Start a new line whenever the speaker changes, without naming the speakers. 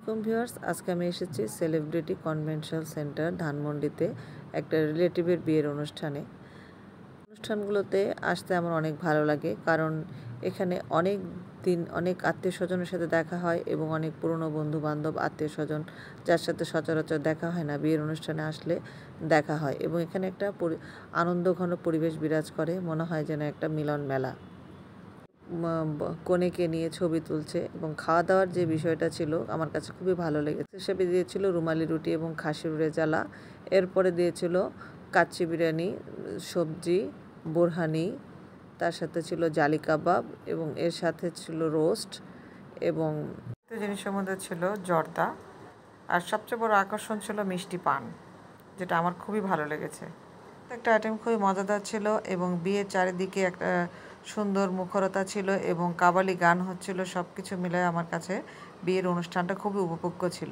Viewers, আজকে আমি এসেছি সেলিব্রিটি কনভেনশন সেন্টার ধানমন্ডিতে একটা রিলেটিভের বিয়ের অনুষ্ঠানে। অনুষ্ঠানগুলোতে আসতে আমার অনেক ভালো লাগে, কারণ এখানে অনেক দিন অনেক আত্মীয় স্বজনের সাথে দেখা হয় এবং অনেক পুরনো বন্ধু বান্ধব আত্মীয় স্বজন যার সাথে সচরাচর দেখা হয় না, বিয়ের অনুষ্ঠানে আসলে দেখা হয় এবং এখানে একটা আনন্দঘন পরিবেশ বিরাজ করে, মনে হয় যেন একটা মিলন মেলা। কনেকে নিয়ে ছবি তুলছে এবং খাওয়া দাওয়ার যে বিষয়টা ছিল আমার কাছে খুবই ভালো লেগেছে। হিসেবে দিয়েছিল রুমালি রুটি এবং খাসির রেজালা, এরপরে দিয়েছিল কাচ্চি বিরিয়ানি, সবজি, বোরহানি, তার সাথে ছিল জালি কাবাব এবং এর সাথে ছিল রোস্ট এবং জিনিসের মধ্যে ছিল জর্দা, আর সবচেয়ে বড় আকর্ষণ ছিল মিষ্টি পান, যেটা আমার খুবই ভালো লেগেছে। একটা আইটেম খুবই মজাদার ছিল এবং বিয়ের চারিদিকে একটা সুন্দর মুখরতা ছিল এবং কাবালি গান হচ্ছিল। সব কিছু মিলে আমার কাছে বিয়ের অনুষ্ঠানটা খুবই উপভোগ্য ছিল।